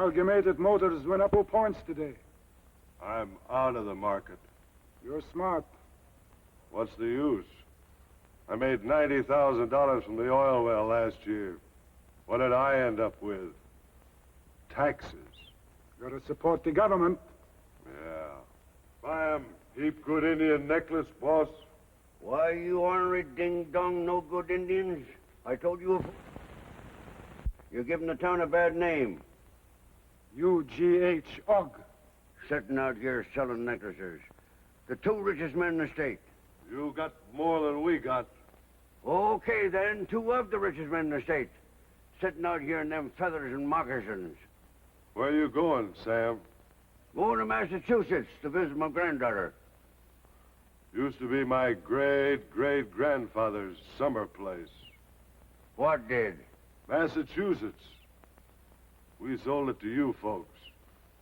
Amalgamated Motors went up 2 points today. I'm out of the market. You're smart. What's the use? I made $90,000 from the oil well last year. What did I end up with? Taxes. Gotta support the government. Yeah. Buy 'em. Heap good Indian necklace, boss. Why, you ornery ding-dong, no-good Indians. I told you... You're giving the town a bad name. UGH Ogg. Sitting out here selling necklaces. The 2 richest men in the state. You got more than we got. Okay, then, 2 of the richest men in the state. Sitting out here in them feathers and moccasins. Where you going, Sam? Going to Massachusetts to visit my granddaughter. Used to be my great-great-grandfather's summer place. What did? Massachusetts. We sold it to you folks.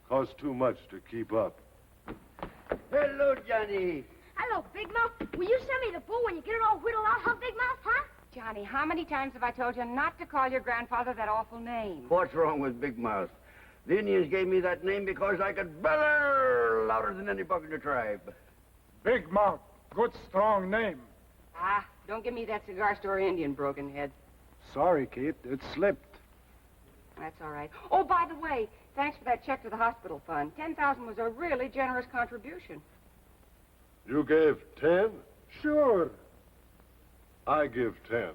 Cost too much to keep up. Hello, Johnny. Hello, Big Mouth. Will you send me the bull when you get it all whittled out, huh, Big Mouth, huh? Johnny, how many times have I told you not to call your grandfather that awful name? What's wrong with Big Mouth? The Indians gave me that name because I could bellow louder than any buck in the tribe. Big Mouth. Good, strong name. Ah, don't give me that cigar store Indian, broken head. Sorry, Kate. It slipped. That's all right. Oh, by the way, thanks for that check to the hospital fund. $10,000 was a really generous contribution. You gave 10? Sure. I give 10.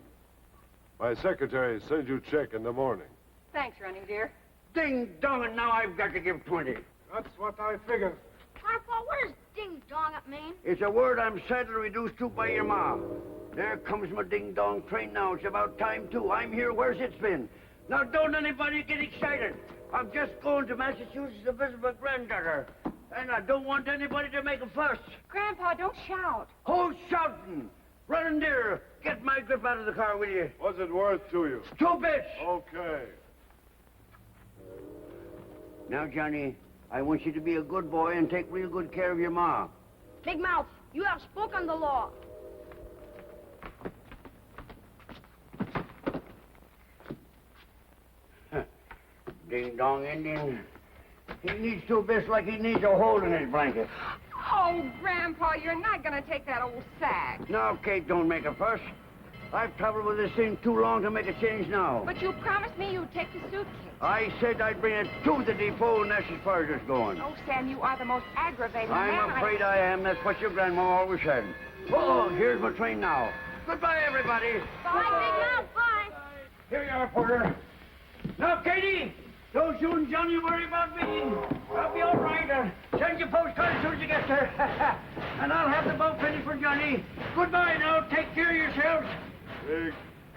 My secretary sends you a check in the morning. Thanks, Running Deer. Ding-dong, and now I've got to give 20. That's what I figured. Grandpa, what does ding-dong it mean? It's a word I'm sadly reduced to by your ma. There comes my ding-dong train now. It's about time, too. I'm here. Where's it been? Now, don't anybody get excited. I'm just going to Massachusetts to visit my granddaughter. And I don't want anybody to make a fuss. Grandpa, don't shout. Who's shouting? Running Deer, get my grip out of the car, will you? What's it worth to you? 2 bits. Okay. Now, Johnny, I want you to be a good boy and take real good care of your ma. Big Mouth, you have spoken the law. Ding-dong Indian. He needs 2 bits like he needs a hole in his blanket. Oh, Grandpa, you're not going to take that old sack. Now, Kate, don't make a fuss. I've traveled with this thing too long to make a change now. But you promised me you'd take the suitcase. I said I'd bring it to the depot, and that's as far as it's going. Oh, Sam, you are the most aggravating man I'm afraid I am. That's what your grandma always said. Oh, here's my train now. Goodbye, everybody. Bye, Big Mouth, bye. Here you are, Porter. Now, Katie, don't you and Johnny worry about me. I'll be all right. Send your postcard as soon as you get there. And I'll have the boat ready for Johnny. Goodbye now. Take care of yourselves. Big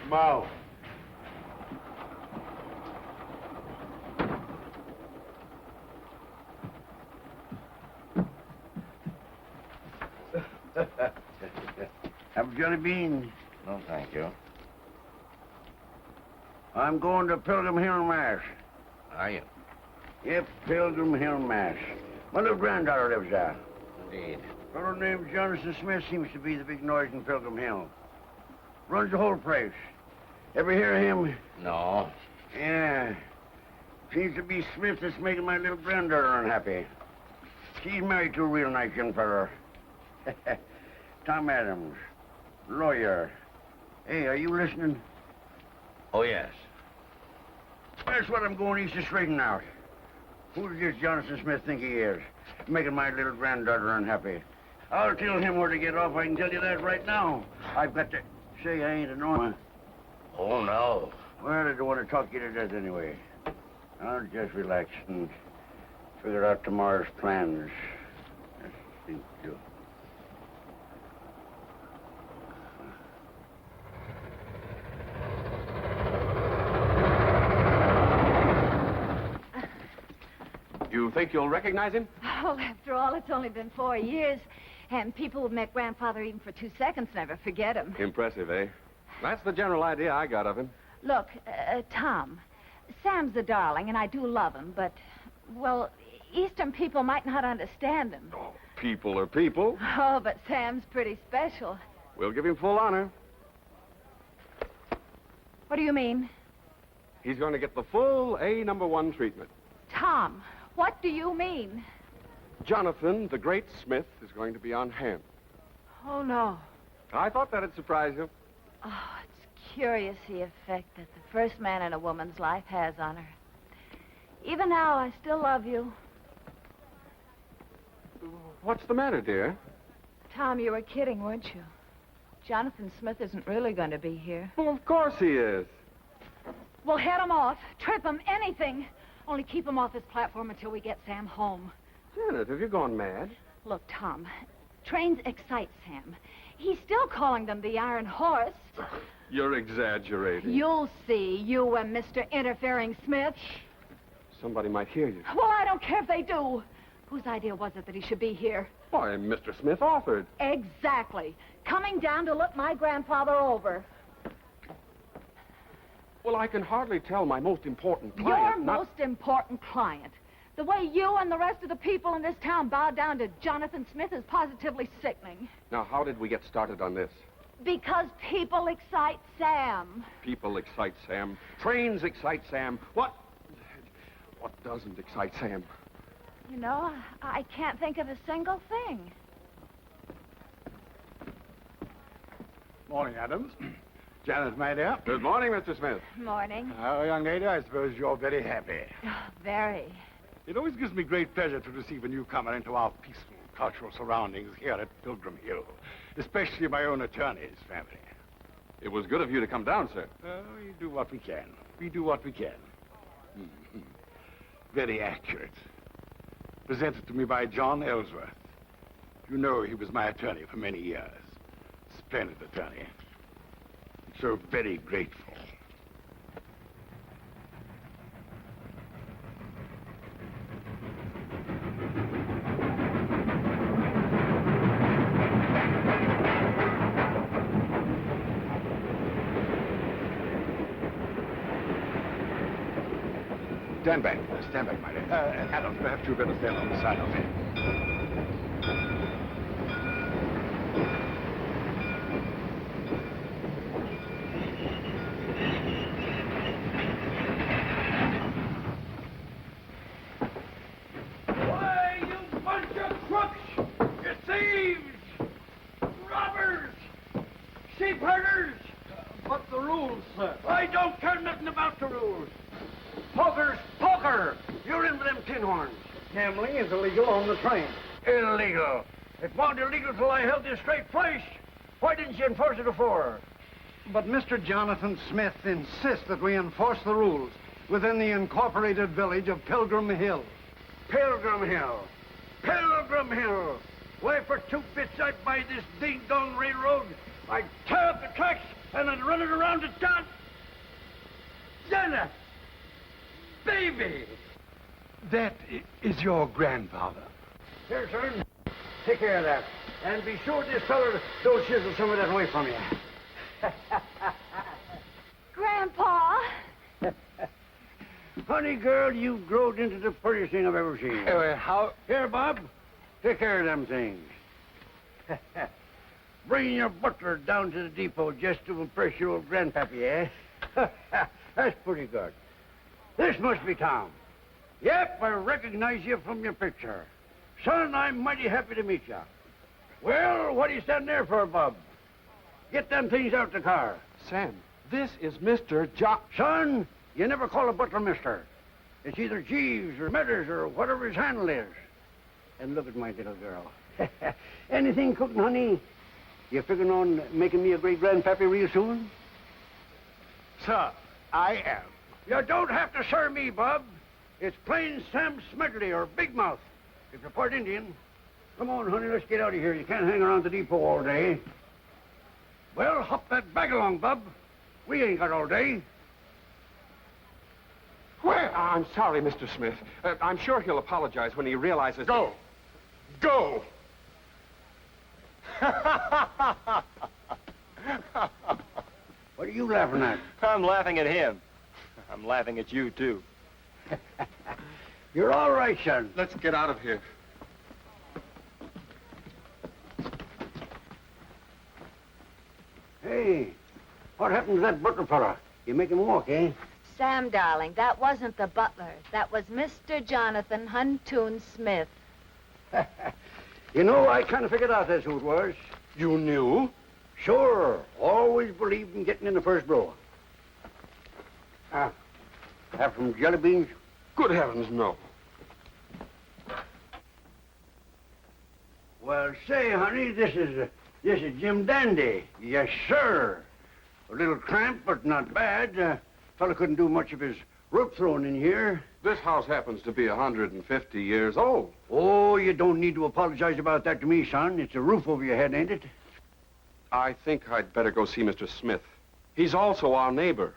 Mouth. Have a jelly bean. No, thank you. I'm going to Pilgrim Hill, Mass. Are you? Yep, Pilgrim Hill, Mass. My little granddaughter lives there. Indeed. A fellow named Jonathan Smith seems to be the big noise in Pilgrim Hill. Runs the whole place. Ever hear of him? No. Yeah. Seems to be Smith that's making my little granddaughter unhappy. She's married to a real nice young feller. Tom Adams, lawyer. Hey, are you listening? Oh, yes. That's what I'm going east to straighten out. Who does this Jonathan Smith think he is? Making my little granddaughter unhappy. I'll tell him where to get off. I can tell you that right now. I've got to... Say, I ain't annoying. Oh, no. Well, I don't want to talk you to death anyway. I'll just relax and figure out tomorrow's plans. Let's think, Joe. You think you'll recognize him? Oh, after all, it's only been 4 years. And people who've met Grandfather even for 2 seconds never forget him. Impressive, eh? That's the general idea I got of him. Look, Tom, Sam's a darling, and I do love him, but, well, Eastern people might not understand him. Oh, people are people. Oh, but Sam's pretty special. We'll give him full honor. What do you mean? He's going to get the full A#1 treatment. Tom, what do you mean? Jonathan, the great Smith, is going to be on hand. Oh, no. I thought that'd surprise you. Oh, it's curious the effect that the first man in a woman's life has on her. Even now, I still love you. What's the matter, dear? Tom, you were kidding, weren't you? Jonathan Smith isn't really going to be here. Well, of course he is. We'll head him off, trip him, anything. Only keep him off this platform until we get Sam home. Janet, have you gone mad? Look, Tom, trains excite Sam. He's still calling them the Iron Horse. You're exaggerating. You'll see, you and Mr. Interfering Smith. Somebody might hear you. Well, I don't care if they do. Whose idea was it that he should be here? Why, Mr. Smith offered. Exactly. Coming down to look my grandfather over. Well, I can hardly tell my most important Your client. most important client. The way you and the rest of the people in this town bow down to Jonathan Smith is positively sickening. Now, how did we get started on this? Because people excite Sam. People excite Sam. Trains excite Sam. What doesn't excite Sam? You know, I can't think of a single thing. Morning, Adams. Janet, my dear. Good morning, Mr. Smith. Morning. Oh, young lady, I suppose you're very happy. Very. It always gives me great pleasure to receive a newcomer into our peaceful cultural surroundings here at Pilgrim Hill, especially my own attorney's family. It was good of you to come down, sir. Oh, we do what we can. We do what we can. Mhm. Very accurate. Presented to me by John Ellsworth. You know he was my attorney for many years. Splendid attorney. So very grateful. Stand back, my dear. Adams, perhaps you better stand on the side of me. Why, you bunch of crooks! You thieves! Robbers! Sheep herders! What's the rules, sir? I don't care nothing about the rules. Poker's poker! You're in with them tin horns. Gambling is illegal on the train. Illegal. It wasn't illegal till I held this straight place. Why didn't you enforce it before? But Mr. Jonathan Smith insists that we enforce the rules within the incorporated village of Pilgrim Hill. Pilgrim Hill. Pilgrim Hill. Why, for 2 bits I'd buy this ding-dong railroad. I'd tear up the tracks and I'd run it around the town. Janet! Baby! That is your grandfather. Here, son. Take care of that. And be sure this feller don't chisel some of that away from you. Grandpa! Honey girl, you've growed into the prettiest thing I've ever seen. How... Here, Bob. Take care of them things. Bring your butler down to the depot just to impress your old grandpappy, eh? That's pretty good. This must be Tom. Yep, I recognize you from your picture. Son, I'm mighty happy to meet you. Well, what are you standing there for, Bob? Get them things out the car. Sam, this is Mr. Jock. Son, you never call a butler mister. It's either Jeeves or Metters or whatever his handle is. And look at my little girl. Anything cooking, honey? You figuring on making me a great-grandpappy real soon? Sir, I am. You don't have to sir me, Bob. It's plain Sam Smedley or Big Mouth, if you're part Indian. Come on, honey, let's get out of here. You can't hang around the depot all day. Well, hop that bag along, Bub. We ain't got all day. Well, I'm sorry, Mr. Smith. I'm sure he'll apologize when he realizes... Go. Go. What are you laughing at? I'm laughing at him. I'm laughing at you, too. You're all right, son. Let's get out of here. Hey, what happened to that butler fella? You make him walk, eh? Sam, darling, that wasn't the butler. That was Mr. Jonathan Huntoon Smith. You know, I kind of figured out that's who it was. You knew? Sure. Always believed in getting in the first row. Have some jelly beans? Good heavens, no. Well, say, honey, this is Jim Dandy. Yes, sir. A little cramped, but not bad. Fella couldn't do much of his rope throwing in here. This house happens to be 150 years old. Oh, you don't need to apologize about that to me, son. It's a roof over your head, ain't it? I think I'd better go see Mr. Smith. He's also our neighbor.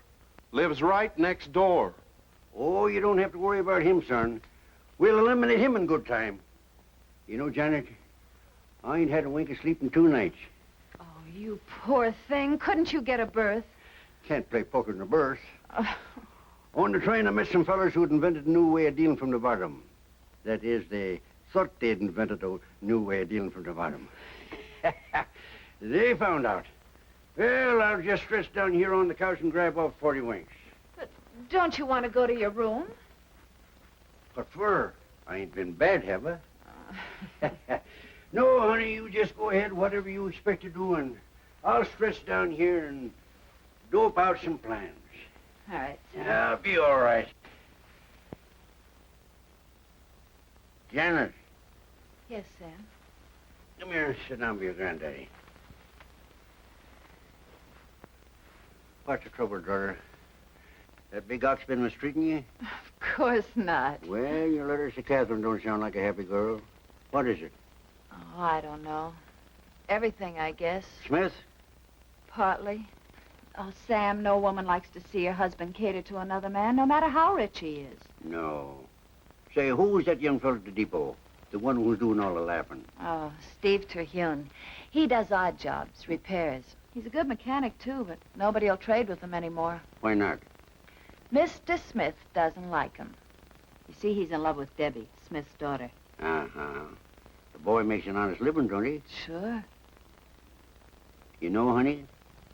Lives right next door. Oh, you don't have to worry about him, son. We'll eliminate him in good time. You know, Janet, I ain't had a wink of sleep in 2 nights. Oh, you poor thing. Couldn't you get a berth? Can't play poker in a berth. On the train, I met some fellas who'd invented a new way of dealing from the bottom. That is, they thought they'd invented a new way of dealing from the bottom. They found out. Well, I'll just stretch down here on the couch and grab off 40 winks. But don't you want to go to your room? What for? I ain't been bad, have I? No, honey, you just go ahead, whatever you expect to do, and I'll stretch down here and dope out some plans. All right, Sam. I'll be all right. Janet, Yes, Sam. come here and sit down with your granddaddy. What's the trouble, daughter? That big ox been mistreating you? Of course not. Well, your letters to Catherine don't sound like a happy girl. What is it? Oh, I don't know. Everything, I guess. Smith? Partly. Oh, Sam, no woman likes to see her husband cater to another man, no matter how rich he is. No. Say, who was that young fellow at the depot? The one who was doing all the laughing? Oh, Steve Terhune. He does odd jobs, repairs. He's a good mechanic, too, but nobody will trade with him anymore. Why not? Mr. Smith doesn't like him. You see, he's in love with Debbie, Smith's daughter. Uh-huh. The boy makes an honest living, don't he? Sure. You know, honey,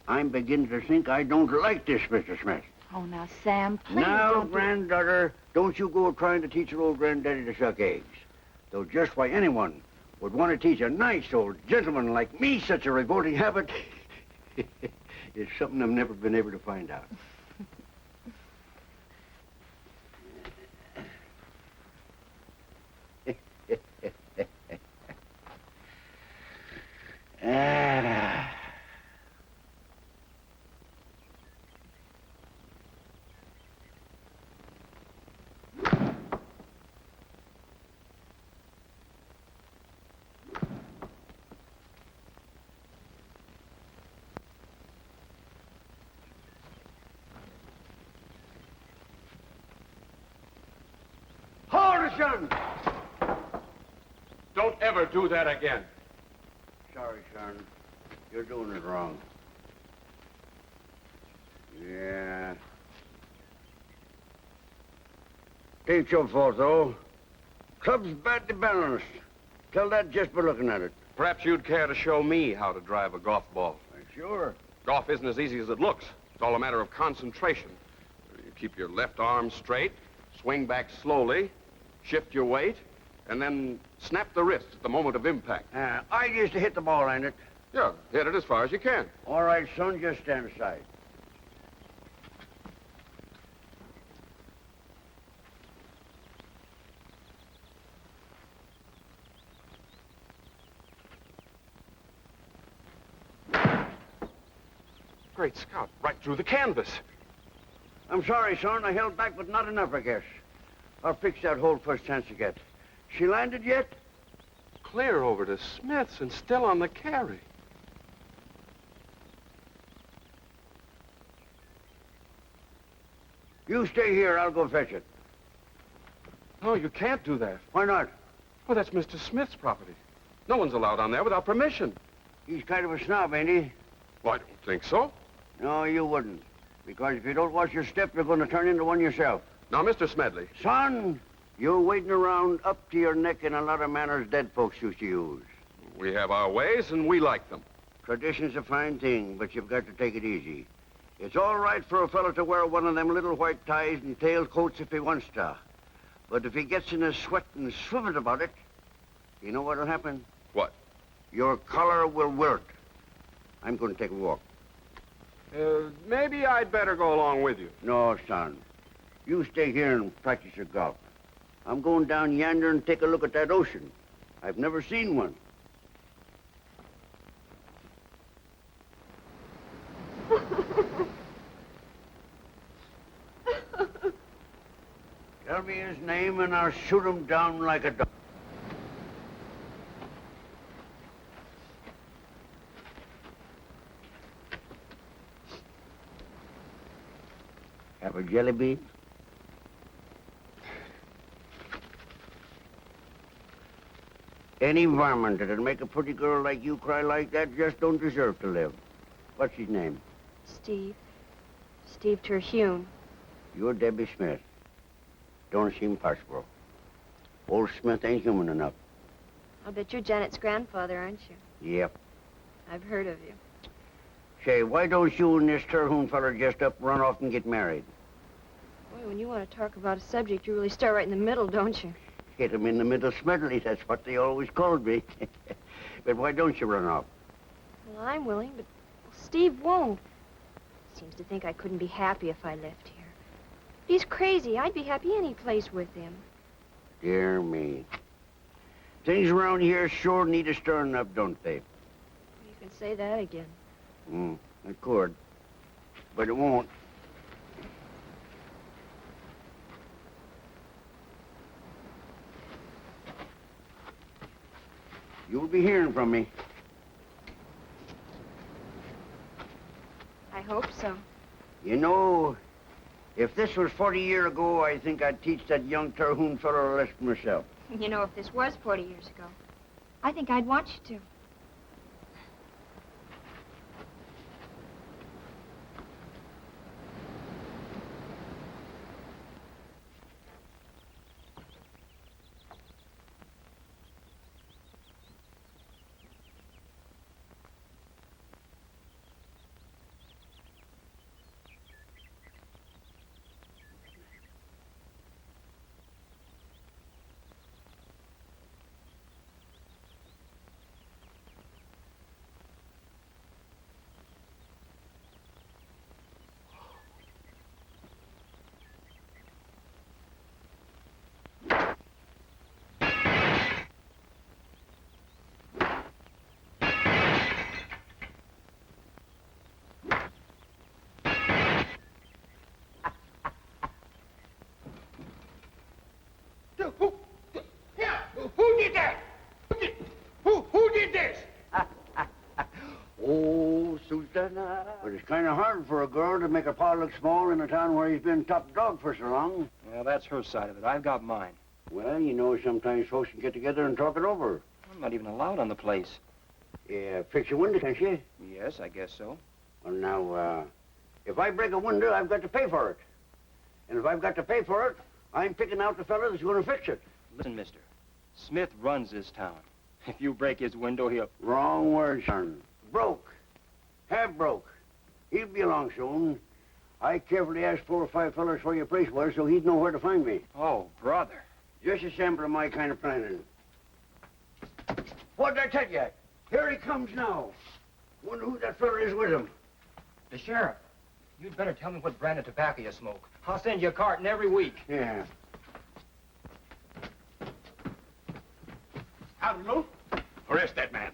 I'm beginning to think I don't like this Mr. Smith. Oh, now, Sam, please Now, don't do- granddaughter, don't you go trying to teach your old granddaddy to suck eggs. Though just why anyone would want to teach a nice old gentleman like me such a revolting habit is something I've never been able to find out. Ah. Hold it, son! Don't ever do that again. Sorry, son. You're doing it wrong. Yeah. Ain't your fault, though. Club's badly balanced. Tell that just by looking at it. Perhaps you'd care to show me how to drive a golf ball. Sure. Golf isn't as easy as it looks. It's all a matter of concentration. You keep your left arm straight, swing back slowly, shift your weight, and then snap the wrist at the moment of impact. I used to hit the ball, ain't it? Yeah, hit it as far as you can. All right, son, just stand aside. Great Scott, right through the canvas. I'm sorry, son. I held back, but not enough, I guess. I'll fix that hole first chance you get. She landed yet? Clear over to Smith's and still on the carry. You stay here. I'll go fetch it. No, you can't do that. Why not? Well, that's Mr. Smith's property. No one's allowed on there without permission. He's kind of a snob, ain't he? Well, I don't think so. No, you wouldn't. Because if you don't watch your step, you're going to turn into one yourself. Now, Mr. Smedley. Son, you're wading around up to your neck in a lot of manners dead folks used to use. We have our ways, and we like them. Tradition's a fine thing, but you've got to take it easy. It's all right for a fellow to wear one of them little white ties and tailcoats if he wants to. But if he gets in a sweat and swimming about it, you know what'll happen? What? Your collar will wilt. I'm going to take a walk. Maybe I'd better go along with you. No, son. You stay here and practice your golf. I'm going down yonder and take a look at that ocean. I've never seen one. Tell me his name and I'll shoot him down like a dog. Have a jelly bean? Any varmint that'd make a pretty girl like you cry like that just don't deserve to live. What's his name? Steve. Steve Terhune. You're Debbie Smith. Don't seem possible. Old Smith ain't human enough. I'll bet you're Janet's grandfather, aren't you? Yep. I've heard of you. Say, why don't you and this Terhune feller just up run off and get married? Boy, when you want to talk about a subject, you really start right in the middle, don't you? Hit him in the middle smedley, that's what they always called me. But why don't you run off? Well, I'm willing, but Steve won't. Seems to think I couldn't be happy if I left here. He's crazy. I'd be happy any place with him. Dear me. Things around here sure need a stirring up, don't they? You can say that again. It could. But it won't. You'll be hearing from me. I hope so. You know, if this was 40 years ago, I think I'd teach that young Terhune fellow a lesson myself. You know, if this was 40 years ago, I think I'd want you to. Who did that? Who did this? Oh, Susanna. But it's kind of hard for a girl to make her pa look small in a town where he's been top dog for so long. Well, that's her side of it. I've got mine. Well, you know, sometimes folks can get together and talk it over. I'm not even allowed on the place. Yeah, fix a window, can't you? Yes, I guess so. Well, now, if I break a window, I've got to pay for it. And if I've got to pay for it, I'm picking out the fella that's going to fix it. Listen, mister. Smith runs this town. If you break his window, he'll... Wrong word, son. Broke. Half broke. He'll be along soon. I carefully asked 4 or 5 fellas where your place was so he'd know where to find me. Oh, brother. Just a sample of my kind of planning. What did I tell you? Here he comes now. Wonder who that fella is with him. The sheriff. You'd better tell me what brand of tobacco you smoke. I'll send you a carton every week. Yeah. Admiral, arrest that man.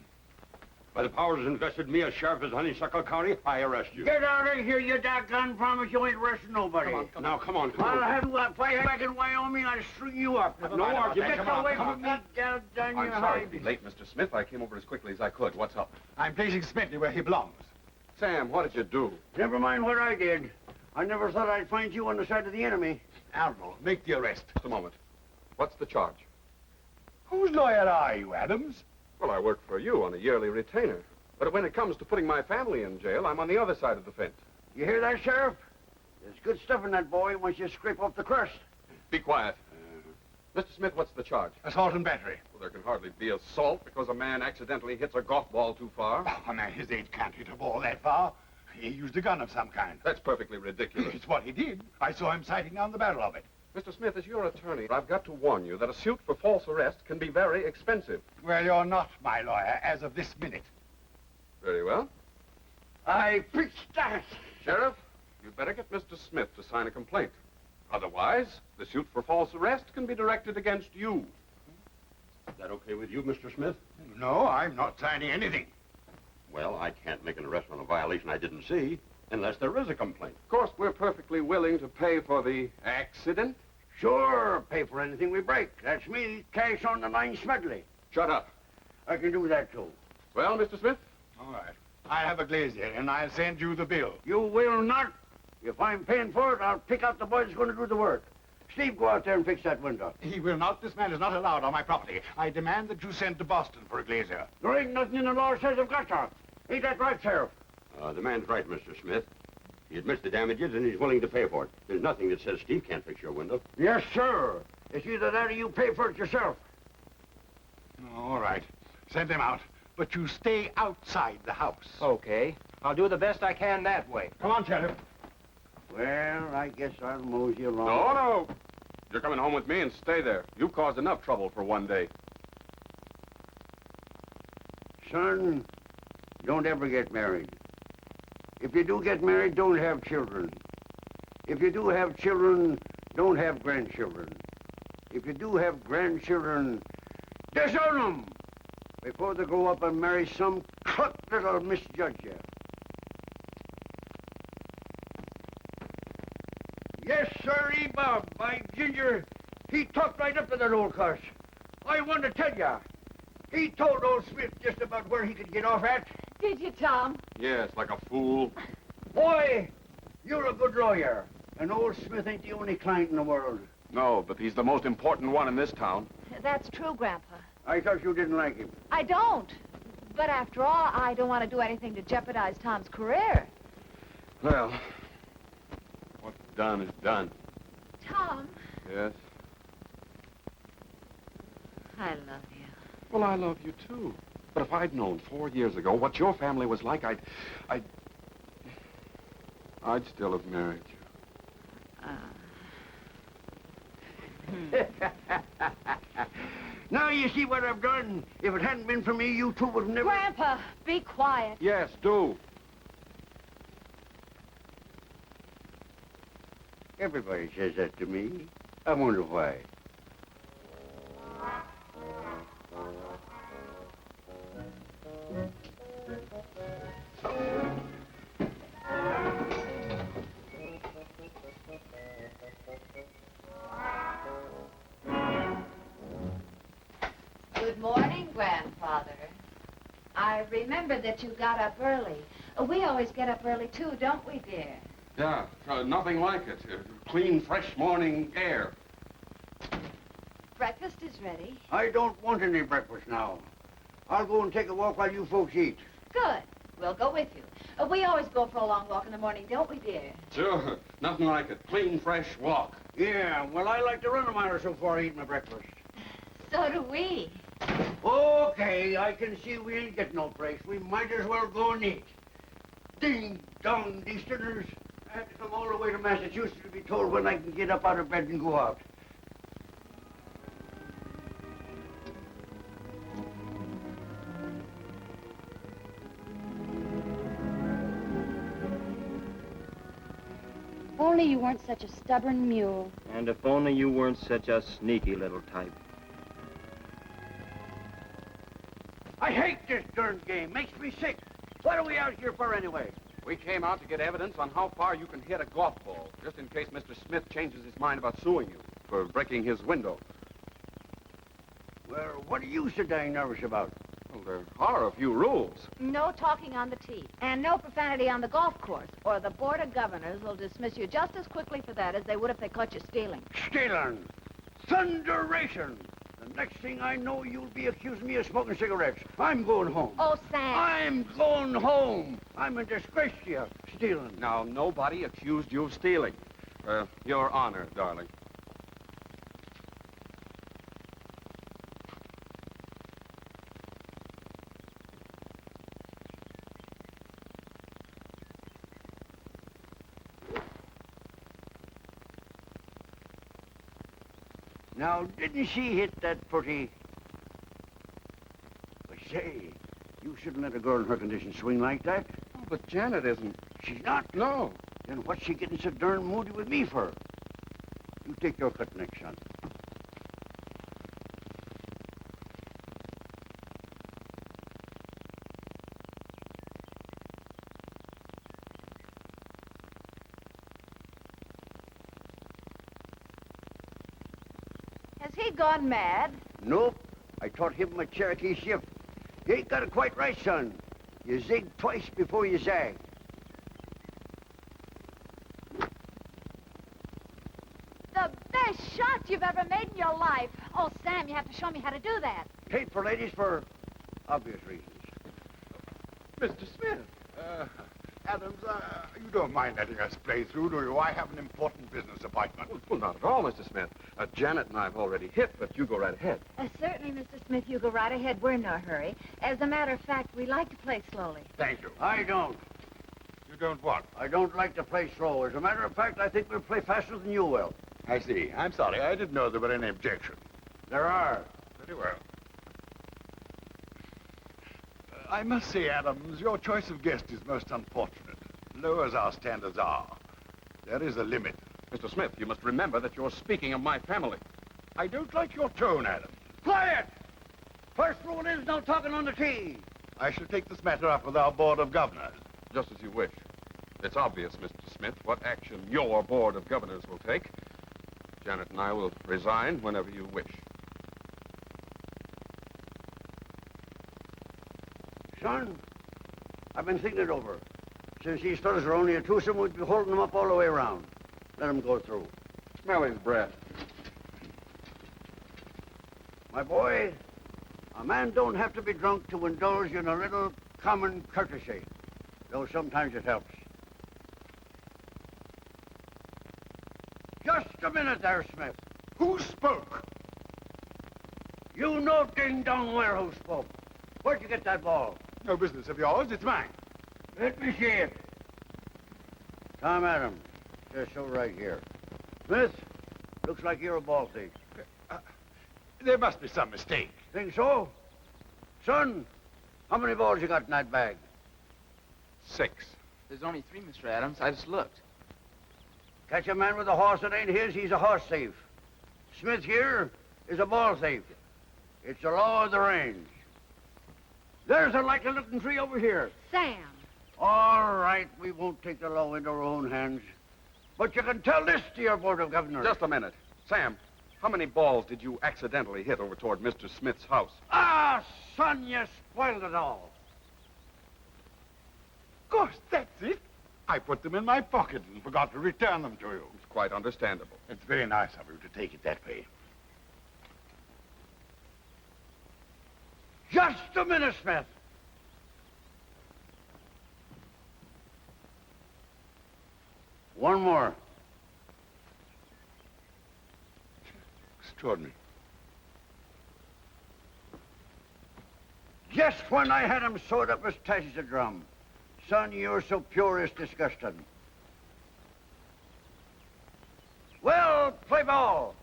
By the powers invested me as sheriff of Honeysuckle County, I arrest you. Get out of here, you doggone promise you ain't arresting nobody. Come on. I'll have you up. If I back in Wyoming, I'll string you up. No argument. Get away from me, down I'm your sorry hide. to be late, Mr. Smith. I came over as quickly as I could. What's up? I'm placing Smithy where he belongs. Sam, what did you do? Never mind what I did. I never thought I'd find you on the side of the enemy. Admiral, make the arrest. Just a moment. What's the charge? Whose lawyer are you, Adams? Well, I work for you on a yearly retainer. But when it comes to putting my family in jail, I'm on the other side of the fence. You hear that, Sheriff? There's good stuff in that boy once you scrape off the crust. Be quiet. Mr. Smith, what's the charge? Assault and battery. Well, there can hardly be assault because a man accidentally hits a golf ball too far. Oh, a man his age can't hit a ball that far. He used a gun of some kind. That's perfectly ridiculous. It's what he did. I saw him sighting down the barrel of it. Mr. Smith, as your attorney, I've got to warn you that a suit for false arrest can be very expensive. Well, you're not my lawyer as of this minute. Very well. I preach that. Sheriff, you'd better get Mr. Smith to sign a complaint. Otherwise, the suit for false arrest can be directed against you. Is that okay with you, Mr. Smith? No, I'm not signing anything. Well, I can't make an arrest on a violation I didn't see unless there is a complaint. Of course, we're perfectly willing to pay for the accident. Sure, pay for anything we break. That's me, cash on the line Smedley. Shut up. I can do that, too. Well, Mr. Smith? All right. I'll have a glazier, and I'll send you the bill. You will not. If I'm paying for it, I'll pick out the boy that's going to do the work. Steve, go out there and fix that window. He will not. This man is not allowed on my property. I demand that you send to Boston for a glazier. There ain't nothing in the law says I've got to. Ain't that right, Sheriff? The man's right, Mr. Smith. He admits the damages, and he's willing to pay for it. There's nothing that says Steve can't fix your window. Yes, sir. It's either that or you pay for it yourself. All right. Send him out. But you stay outside the house. Okay. I'll do the best I can that way. Come on, Sheriff. Well, I guess I'll mosey along. No. You're coming home with me and stay there. You've caused enough trouble for one day. Son, don't ever get married. If you do get married, don't have children. If you do have children, don't have grandchildren. If you do have grandchildren, disown them before they grow up and marry some cluck that'll misjudge you. Yes, sirree, Bob. By Ginger, he talked right up to that old cuss. I want to tell ya, he told old Smith just about where he could get off at. Did you, Tom? Yes, like a fool. Boy, you're a good lawyer. And old Smith ain't the only client in the world. No, but he's the most important one in this town. That's true, Grandpa. I thought you didn't like him. I don't. But after all, I don't want to do anything to jeopardize Tom's career. Well, what's done is done. Tom, Yes? I love you. Well, I love you, too. But if I'd known 4 years ago what your family was like, I'd still have married you. Now you see what I've done. If it hadn't been for me, you two would never... Grandpa, be quiet. Yes, do. Everybody says that to me. I wonder why. Good morning, Grandfather. I remember that you got up early. We always get up early, too, don't we, dear? Yeah, nothing like it. Clean, fresh morning air. Breakfast is ready. I don't want any breakfast now. I'll go and take a walk while you folks eat. Good. We'll go with you. We always go for a long walk in the morning, don't we, dear? Sure, nothing like it. Clean, fresh walk. Yeah, well, I like to run a mile or so before I eat my breakfast. So do we. Okay, I can see we ain't getting no place. We might as well go and eat. Ding dong, Easterners. I have to come all the way to Massachusetts to be told when I can get up out of bed and go out. If only you weren't such a stubborn mule. And if only you weren't such a sneaky little type. I hate this darn game. Makes me sick. What are we out here for anyway? We came out to get evidence on how far you can hit a golf ball, just in case Mr. Smith changes his mind about suing you for breaking his window. Well, what are you so dang nervous about? Well, there are a few rules. No talking on the tee. And no profanity on the golf course, or the Board of Governors will dismiss you just as quickly for that as they would if they caught you stealing. Stealing. Thunderation. The next thing I know, you'll be accusing me of smoking cigarettes. I'm going home. Oh, Sam. I'm going home. I'm a disgrace to you, stealing. Now, nobody accused you of stealing. Your Honor, darling. Now, didn't she hit that pretty? But say, you shouldn't let a girl in her condition swing like that. Oh, but Janet isn't. She's not? No. Then what's she getting so darn moody with me for? You take your cut next, son. Has he gone mad? Nope. I taught him my Cherokee shift. You ain't got it quite right, son. You zig twice before you zag. The best shot you've ever made in your life. Oh, Sam, you have to show me how to do that. Tape for ladies for obvious reasons. Mr. Smith. Adams, you don't mind letting us play through, do you? I have an important business appointment. Well, not at all, Mr. Smith. Janet and I have already hit, but you go right ahead. Certainly, Mr. Smith, you go right ahead. We're in no hurry. As a matter of fact, we like to play slowly. Thank you. I don't. You don't what? I don't like to play slow. As a matter of fact, I think we'll play faster than you will. I see. I'm sorry. I didn't know there were any objections. There are. Very well. I must say, Adams, your choice of guest is most unfortunate. Low as our standards are, there is a limit. Mr. Smith, you must remember that you're speaking of my family. I don't like your tone, Adams. Quiet! First rule is no talking on the tee. I shall take this matter up with our Board of Governors. Just as you wish. It's obvious, Mr. Smith, what action your Board of Governors will take. Janet and I will resign whenever you wish. Son, I've been thinking it over. Since these fellas are only a twosome, we'd be holding them up all the way around. Let them go through. Smell his breath. My boy, a man don't have to be drunk to indulge in a little common courtesy, though sometimes it helps. Just a minute there, Smith. Who spoke? You know ding-dong well who spoke. Where'd you get that ball? No business of yours. It's mine. Let me see it. Tom Adams, just so right here. Smith, looks like you're a ball thief. There must be some mistake. Think so? Son, how many balls you got in that bag? 6. There's only 3, Mr. Adams. I just looked. Catch a man with a horse that ain't his, he's a horse thief. Smith here is a ball thief. It's the law of the range. There's a likely-looking tree over here. Sam. All right, we won't take the law into our own hands. But you can tell this to your Board of Governors. Just a minute. Sam, how many balls did you accidentally hit over toward Mr. Smith's house? Ah, son, you spoiled it all. Of course, that's it. I put them in my pocket and forgot to return them to you. It's quite understandable. It's very nice of you to take it that way. Just a minute, Smith. One more. Extraordinary. Just when I had him sewed up as tight as a drum. Son, you're so pure it's disgusting. Well, play ball.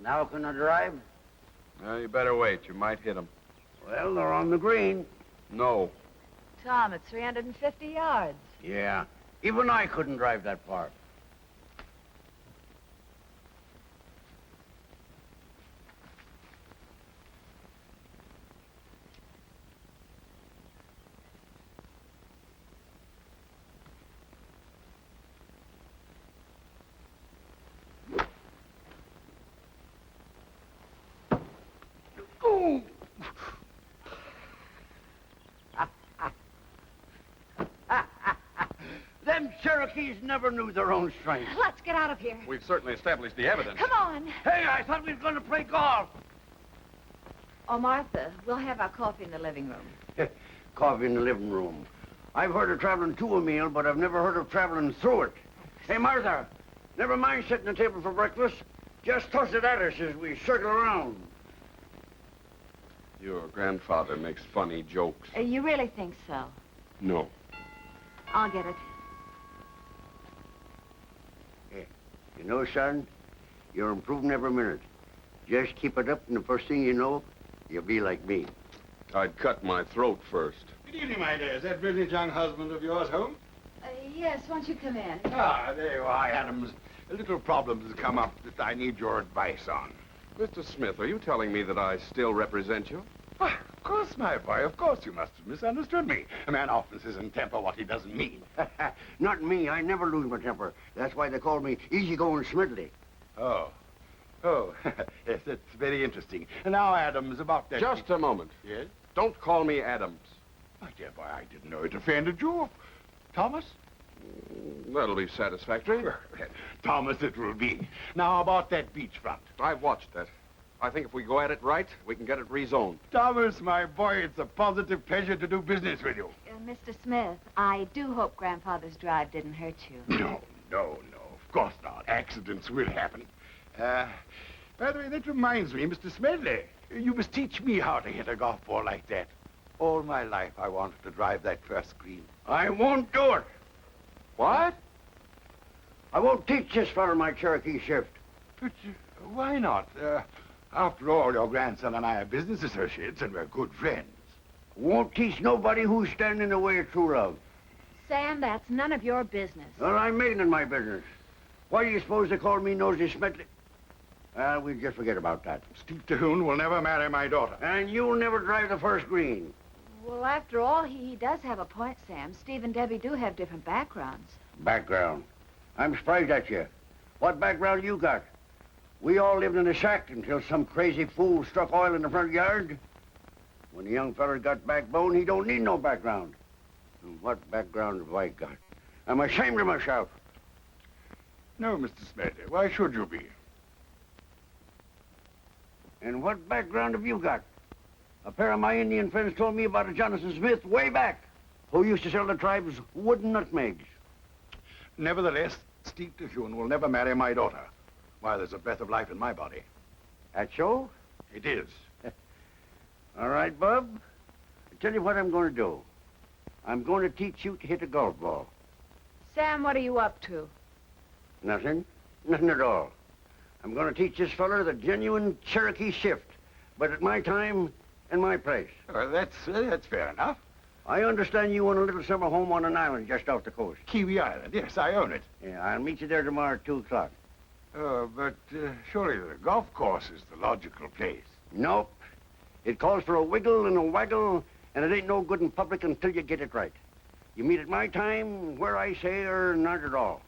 Now can I drive? You better wait. You might hit him. Well, they're on the green. No. Tom, it's 350 yards. Yeah. Even I couldn't drive that far. Oh! Them Cherokees never knew their own strength. Let's get out of here. We've certainly established the evidence. Come on. Hey, I thought we were going to play golf. Oh, Martha, we'll have our coffee in the living room. Coffee in the living room. I've heard of traveling to a meal, but I've never heard of traveling through it. Hey, Martha, never mind setting the table for breakfast. Just toss it at us as we circle around. Your grandfather makes funny jokes. You really think so? No. I'll get it. You know, son, you're improving every minute. Just keep it up, and the first thing you know, you'll be like me. I'd cut my throat first. Good evening, my dear. Is that brilliant young husband of yours home? Yes, won't you come in? Ah, there you are, Adams. A little problem has come up that I need your advice on. Mr. Smith, are you telling me that I still represent you? Why, of course, my boy. Of course you must have misunderstood me. A man often says in temper what he doesn't mean. Not me. I never lose my temper. That's why they call me Easygoing Smedley. Oh. Oh, yes, that's very interesting. And now, Adams, about that... Just a moment. Yes? Don't call me Adams. My dear boy, I didn't know it offended you. Thomas? That'll be satisfactory. Thomas it will be. Now, about that beachfront. I've watched that. I think if we go at it right, we can get it rezoned. Thomas, my boy, it's a positive pleasure to do business with you. Mr. Smith, I do hope Grandfather's drive didn't hurt you. No, of course not. Accidents will happen. By the way, that reminds me, Mr. Smedley, you must teach me how to hit a golf ball like that. All my life, I wanted to drive that first green. I won't do it. What? I won't teach this fellow my Cherokee shift. But why not? After all, your grandson and I are business associates, and we're good friends. Won't teach nobody who's standing in the way of true love. Sam, that's none of your business. Well, I'm making it my business. Why do you suppose they call me Nosy Smedley? We'll just forget about that. Steve Terhune will never marry my daughter. And you'll never drive the first green. Well, after all, he does have a point, Sam. Steve and Debbie do have different backgrounds. Background? I'm surprised at you. What background you got? We all lived in a shack until some crazy fool struck oil in the front yard. When the young feller got backbone, he don't need no background. And what background have I got? I'm ashamed of myself. No, Mr. Smedley. Why should you be? And what background have you got? A pair of my Indian friends told me about a Jonathan Smith way back, who used to sell the tribes wooden nutmegs. Nevertheless, Steve Terhune will never marry my daughter while there's a breath of life in my body. That so? It is. All right, Bub. I'll tell you what I'm going to do. I'm going to teach you to hit a golf ball. Sam, what are you up to? Nothing. Nothing at all. I'm going to teach this feller the genuine Cherokee shift, but at my time and my place. That's fair enough. I understand you own a little summer home on an island just off the coast. Kiwi Island. Yes, I own it. Yeah, I'll meet you there tomorrow at 2 o'clock. But surely the golf course is the logical place. Nope. It calls for a wiggle and a waggle, and it ain't no good in public until you get it right. You meet at my time, where I say, or not at all.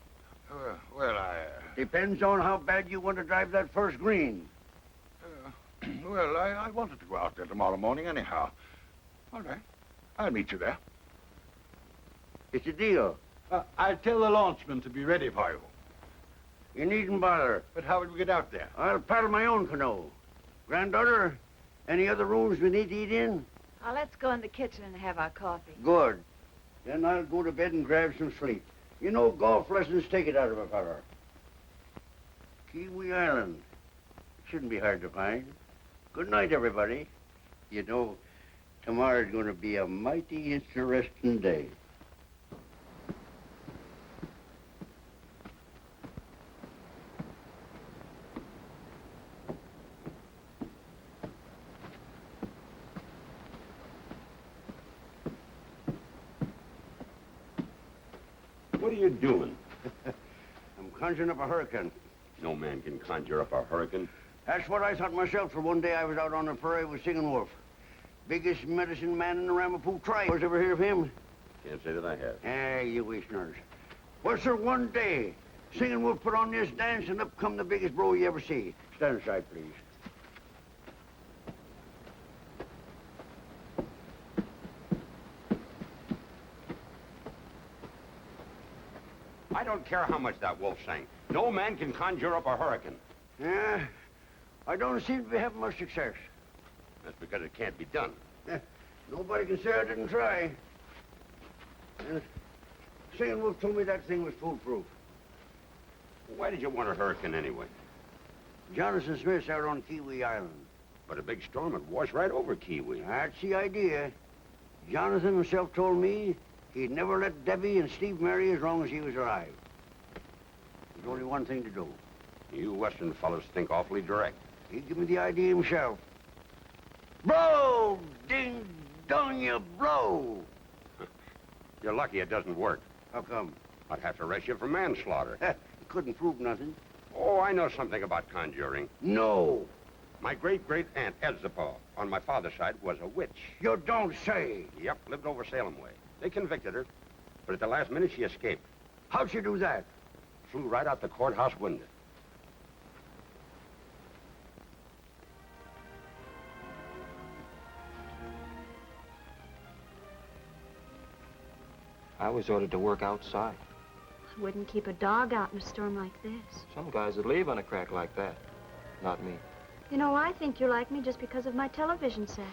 Well, I... Depends on how bad you want to drive that first green. Well, I wanted to go out there tomorrow morning anyhow. All right. I'll meet you there. It's a deal. I'll tell the launchman to be ready for you. You needn't bother. But how would we get out there? I'll paddle my own canoe. Granddaughter, any other rooms we need to eat in? Let's go in the kitchen and have our coffee. Good. Then I'll go to bed and grab some sleep. You know, golf lessons take it out of a fella. Kiwi Island. Shouldn't be hard to find. Good night, everybody. You know, tomorrow's going to be a mighty interesting day. What are you doing? I'm conjuring up a hurricane. No man can conjure up a hurricane. That's what I thought myself, for one day I was out on the prairie with Singing Wolf. Biggest medicine man in the Ramapo tribe. Was ever hear of him? Can't say that I have. You Easterners. Well, sir, one day, Singing Wolf put on this dance, and up come the biggest bro you ever see. Stand aside, please. I don't care how much that wolf sang. No man can conjure up a hurricane. Yeah, I don't seem to be having much success. That's because it can't be done. Nobody can say I didn't try. Singing Wolf told me that thing was foolproof. Why did you want a hurricane anyway? Jonathan Smith's out on Kiwi Island. But a big storm would wash right over Kiwi. That's the idea. Jonathan himself told me he'd never let Debbie and Steve marry as long as he was alive. There's only one thing to do. You Western fellows think awfully direct. He gave me the idea himself. Blow! Ding dong, you blow! You're lucky it doesn't work. How come? I'd have to arrest you for manslaughter. He couldn't prove nothing. Oh, I know something about conjuring. No. My great-great-aunt Elzapah on my father's side was a witch. You don't say. Yep, lived over Salem way. They convicted her, but at the last minute she escaped. How'd she do that? Flew right out the courthouse window. I was ordered to work outside. I wouldn't keep a dog out in a storm like this. Some guys would leave on a crack like that. Not me. You know, I think you're like me just because of my television set.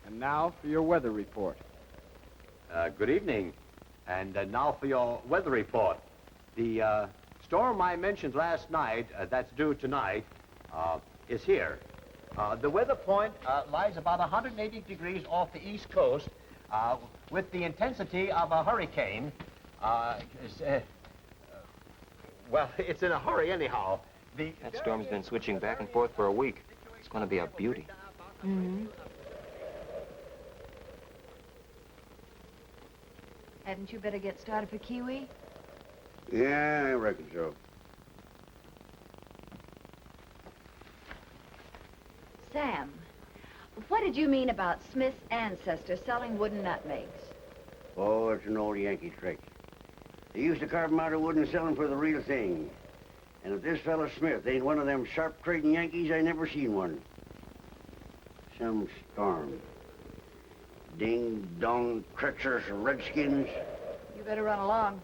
And now for your weather report. Good evening. And now for your weather report. The storm I mentioned last night, that's due tonight, is here. The weather point lies about 180 degrees off the east coast with the intensity of a hurricane. Well, it's in a hurry anyhow. That storm's been switching back and forth for a week. It's going to be a beauty. Mm-hmm. Hadn't you better get started for Kiwi? Yeah, I reckon so. Sam, what did you mean about Smith's ancestor selling wooden nutmegs? Oh, it's an old Yankee trick. They used to carve them out of wood and sell them for the real thing. And if this fella Smith ain't one of them sharp trading Yankees, I never seen one. Some storm. Ding dong, treacherous redskins. You better run along.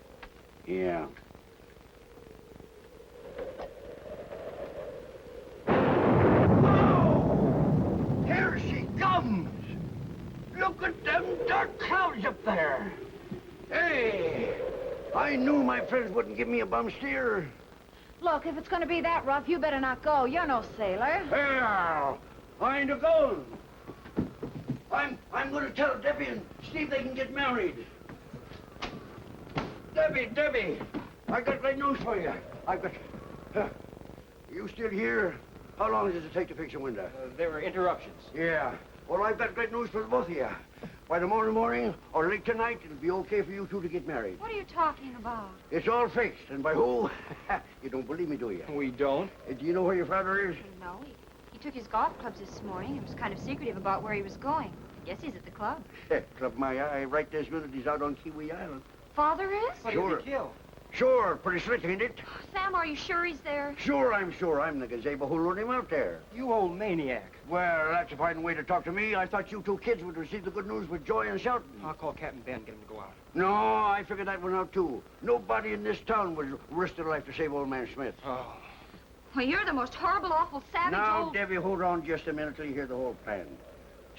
Yeah. Whoa! Here she comes! Look at them dark clouds up there! Hey! I knew my friends wouldn't give me a bum steer. Look, if it's going to be that rough, you better not go. You're no sailor. Hell! I ain't a-going. I'm going to tell Debbie and Steve they can get married. Debbie, I got great news for you. You still here? How long does it take to fix a window? There were interruptions. Yeah. Well, I've got great news for the both of you. By tomorrow morning or late tonight, it'll be okay for you two to get married. What are you talking about? It's all fixed. And by who? You don't believe me, do you? We don't. Do you know where your father is? No, he took his golf clubs this morning and was kind of secretive about where he was going. I guess he's at the club. Club my eye. Right this minute, he's out on Kiwi Island. Father is? What Sure. did he kill? Sure, pretty slick, ain't it? Sam, are you sure he's there? Sure. I'm the gazebo who lured him out there. You old maniac. Well, that's a fine way to talk to me. I thought you two kids would receive the good news with joy and shouting. I'll call Captain Ben and get him to go out. No, I figured that one out, too. Nobody in this town would risk their life to save old man Smith. Oh. Well, you're the most horrible, awful, savage Now, old... Debbie, hold on just a minute till you hear the whole plan.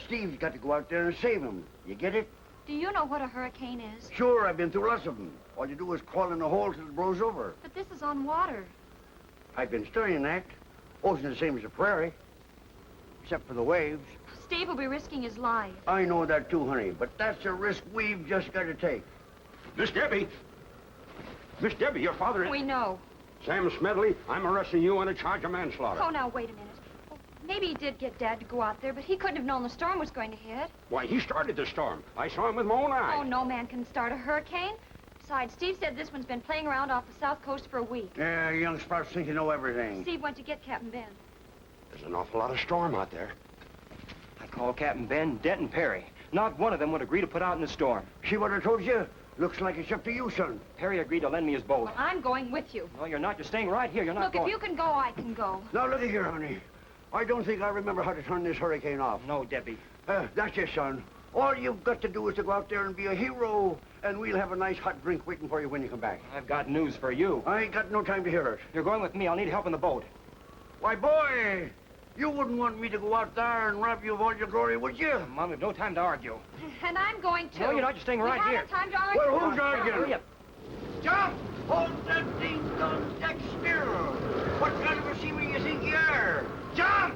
Steve's got to go out there and save him. You get it? Do you know what a hurricane is? Sure, I've been through lots of them. All you do is crawl in a hole till it blows over. But this is on water. I've been studying that. Ocean's the same as the prairie, except for the waves. Steve will be risking his life. I know that too, honey, but that's a risk we've just got to take. Miss Debbie! Miss Debbie, your father is... We know. Sam Smedley, I'm arresting you on a charge of manslaughter. Oh, now, wait a minute. Well, maybe he did get Dad to go out there, but he couldn't have known the storm was going to hit. Why, he started the storm. I saw him with my own eyes. Oh, no man can start a hurricane. Besides, Steve said this one's been playing around off the south coast for a week. Yeah, young sprouts think you know everything. Steve went to get Captain Ben. There's an awful lot of storm out there. I called Captain Ben, Dent, and Perry. Not one of them would agree to put out in the storm. See what I told you? Looks like it's up to you, son. Perry agreed to lend me his boat. Well, I'm going with you. No, you're not. You're staying right here. You're not Look, going. if you can go, I can go. Now, look at here, honey. I don't think I remember how to turn this hurricane off. No, Debbie. That's it, son. All you've got to do is to go out there and be a hero, and we'll have a nice hot drink waiting for you when you come back. I've got news for you. I ain't got no time to hear it. You're going with me. I'll need help in the boat. Why, boy, you wouldn't want me to go out there and rob you of all your glory, would you? Mom, we've no time to argue. And I'm going to. No, you're not. You're staying right we here. haven't time to argue. Well, who's arguing? Hurry up. Jump! Hold that ding-dong deck still. What kind of a seaman you think you are? Jump!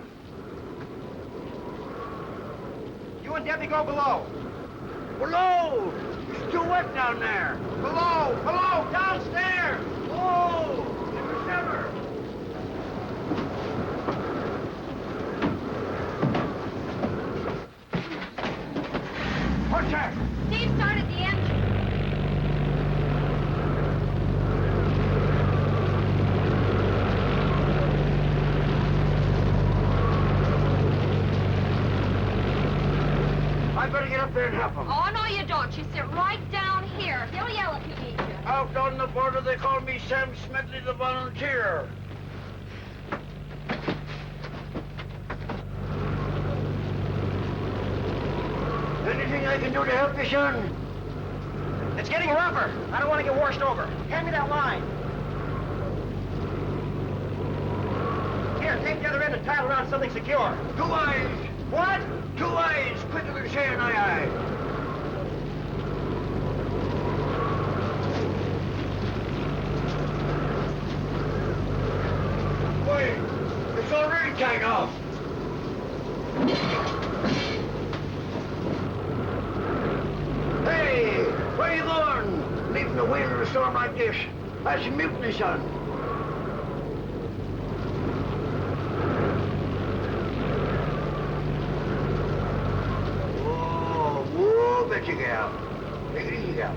and Debbie go below. Below! It's too wet down there. Below, downstairs. Oh! In the cellar. What's that? Steve started the engine. I better get up there and help him. Oh, no, you don't. You sit right down here. He'll yell if you need you. Out on the border, they call me Sam Smedley, the volunteer. Anything I can do to help you, son? It's getting rougher. I don't want to get washed over. Hand me that line. Here, take the other end and tie it around something secure. 2 eyes. What? 2 eyes, quicker than saying aye, aye. Wait, it's already tied off. Hey, where you going? Leaving the wheel in a storm like this. That's a mutiny, son. Oh, bet you, gal. Take it easy, gal.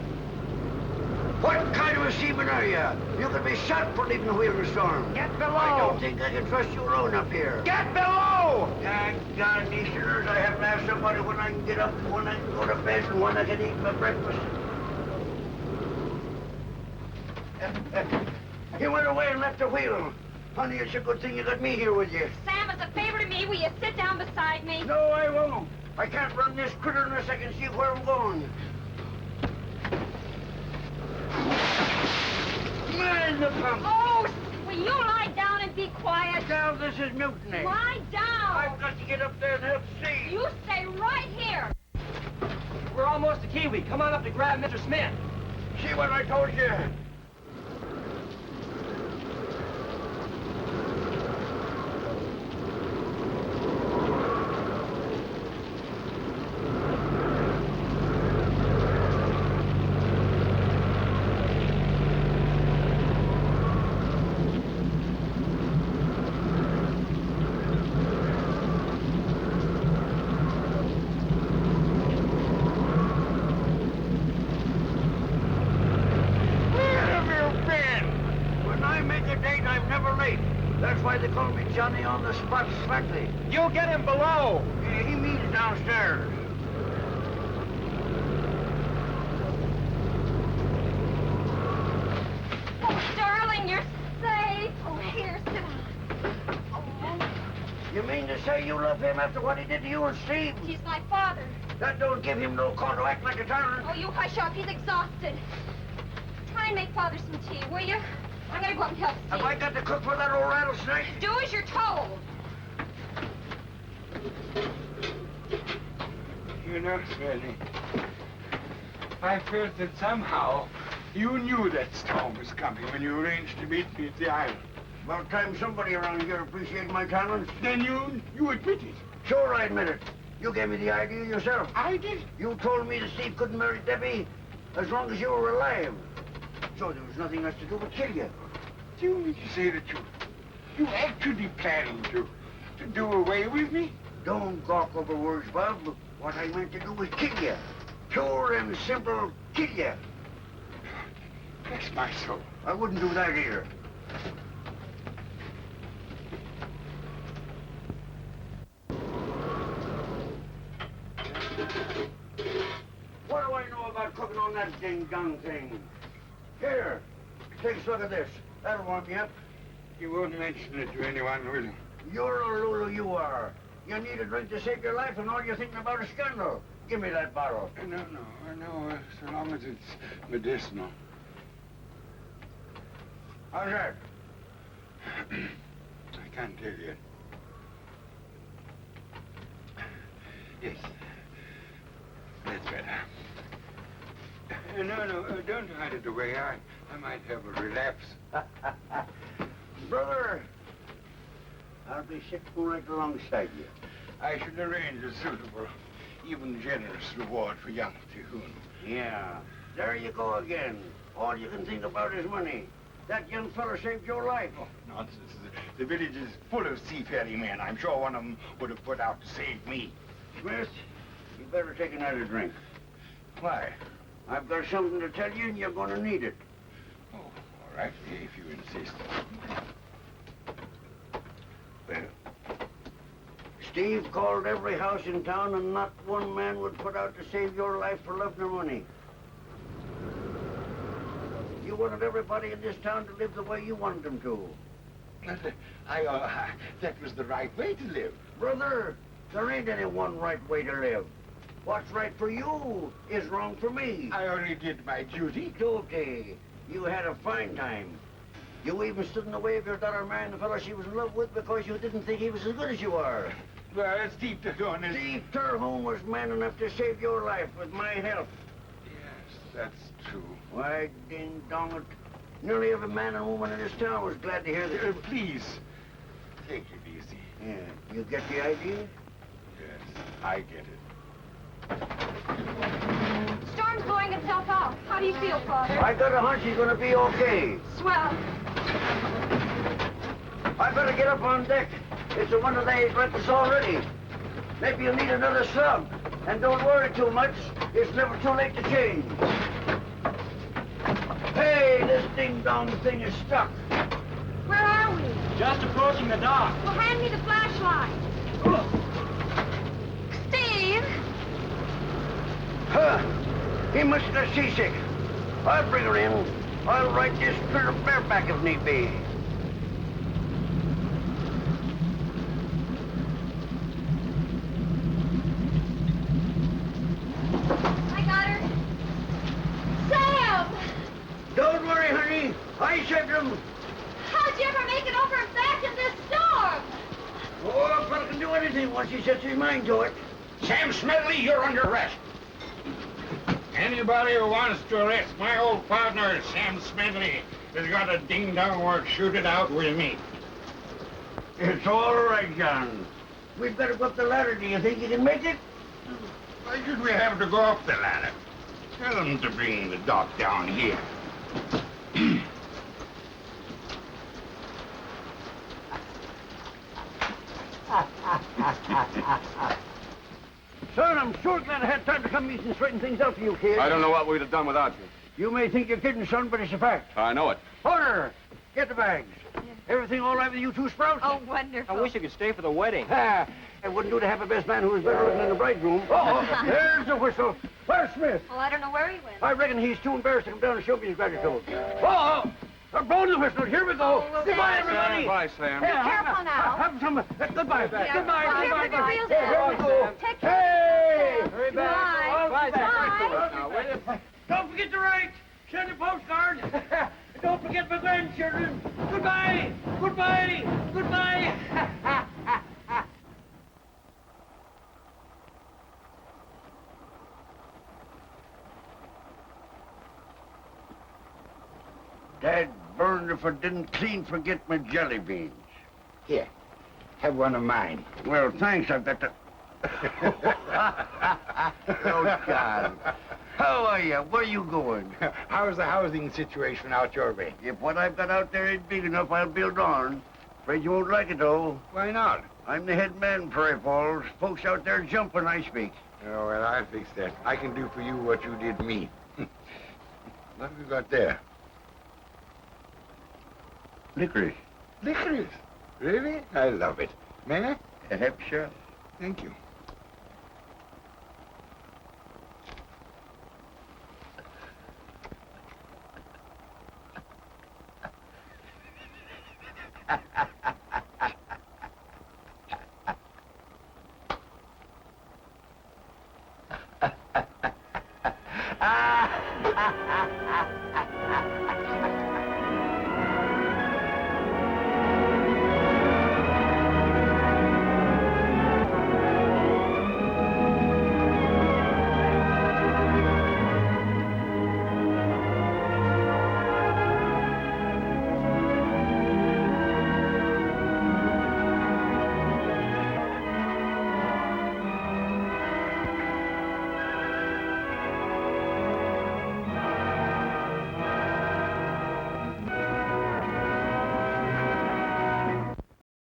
What kind of a seaman are you? You could be shot for leaving the wheel in a storm. Get below. I don't think I can trust you alone up here. Get below! Thank God, Easterners, I have to have somebody when I can get up, when I can go to bed, and when I can eat my breakfast. You went away and left the wheel. Honey, it's a good thing you got me here with you. Sam, as a favor to me, will you sit down beside me? No, I won't. I can't run this critter unless I can see where I'm going. Man, the pump! Oh, will you lie down and be quiet? Gal, this is mutiny. Lie down! I've got to get up there and help Steve. You stay right here. We're almost to Kiwi. Come on up to grab Mr. Smith. See what I told you? That's why they call me Johnny on the spot Smedley. You'll get him below. Yeah, he means downstairs. Oh, darling, you're safe. Oh, here, sit down. Oh. You mean to say you love him after what he did to you and Steve? He's my father. That don't give him no call to act like a tyrant. Oh, you hush up. He's exhausted. Try and make Father some tea, will you? I'm gonna go up and help Steve. Have I got to cook for that old rattlesnake? Do as you're told. You know, Smedley, I felt that somehow you knew that storm was coming when you arranged to meet me at the island. About time somebody around here appreciated my talents. Then you admit it. Sure, I admit it. You gave me the idea yourself. I did? You told me that Steve couldn't marry Debbie as long as you were alive. So there was nothing else to do but kill you. Do you mean to say that you actually planned to do away with me? Don't gawk over words, Bob. What I meant to do was kill you. Pure and simple, kill you. Bless my soul. I wouldn't do that either. What do I know about cooking on that ding-dong thing? Here, take a look at this. That'll warm you up. You won't mention it to anyone, will you? You're a Lulu, you are. You need a drink to save your life, and all you're thinking about is scandal. Give me that bottle. No, so long as it's medicinal. How's that? I can't tell you. Yes. That's better. No, don't hide it away. I might have a relapse. Brother, I'll be sitting right alongside you. I should arrange a suitable Even generous reward for young Terhune. Yeah, there you go again. All you can think about is money. That young fella saved your life. Oh, nonsense. The village is full of seafaring men. I'm sure one of them would have put out to save me. Smith, you better take another drink. Why? I've got something to tell you, and you're going to need it. Oh, all right, if you insist. Well? Steve called every house in town, and not one man would put out to save your life for love nor money. You wanted everybody in this town to live the way you wanted them to. That was the right way to live. Brother, there ain't any one right way to live. What's right for you is wrong for me. I only did my duty. Duty. You had a fine time. You even stood in the way of your daughter marrying the fellow she was in love with because you didn't think he was as good as you are. Well, Steve Terhune is... Steve Terhune was man enough to save your life with my help. Yes, that's true. Why, ding dong it. Nearly every man and woman in this town was glad to hear that. Please, take it easy. Yeah, you get the idea? Yes, I get it. Storm's blowing itself out. How do you feel, Father? I got a hunch he's gonna be okay. Swell. I better get up on deck. It's a wonder they ain't left us already. Maybe you'll need another sub. And don't worry too much. It's never too late to change. Hey, this ding-dong thing is stuck. Where are we? Just approaching the dock. Well, hand me the flashlight. Steve! Huh. He must have got seasick. I'll bring her in. I'll ride this critter bareback if need be. I got her. Sam! Don't worry, honey. I saved him. How'd you ever make it over and back in this storm? Oh, a fellow can do anything once he sets his mind to it. Sam Smedley, you're under arrest. Anybody who wants to arrest my old partner, Sam Smedley, has got a ding-dong or shoot it out with me. It's all right, John. We'd better go up the ladder. Do you think you can make it? Why should we have to go up the ladder? Tell them to bring the dock down here. Son, I'm sure glad I had time to come east and straighten things out for you, kid. I don't know what we'd have done without you. You may think you're kidding, son, but it's a fact. I know it. Porter, get the bags. Everything all right with you two sprouts? Oh, wonderful. I wish you could stay for the wedding. Ha! It wouldn't do to have a best man who was better looking than the bridegroom. Oh, there's the whistle. Where's Smith? Well, I don't know where he went. I reckon he's too embarrassed to come down and show me his gratitude. Oh, they're blowing the whistle. Here we go. well, Goodbye, Sam. everybody. Bye, Sam. Be careful now. Have some. Goodbye. Yeah, Goodbye. bye. Goodbye. Take your wheels Here we down. go. Take care. Hey! Hurry back. Bye. Bye. Don't forget to write. Send a postcard. Don't forget my grandchildren. Goodbye. Goodbye. Goodbye. Dad burned if I didn't clean forget my jelly beans. Here, have one of mine. Well, thanks. I've got to... Oh, John. How are you? Where are you going? How's the housing situation out your way? If what I've got out there ain't big enough, I'll build on. Afraid you won't like it, though. Why not? I'm the head man in Prairie Falls. Folks out there jump when I speak. Oh, well, I'll fix that. I can do for you what you did me. What have you got there? Licorice. Licorice? Really? I love it. May I? Sure. Thank you.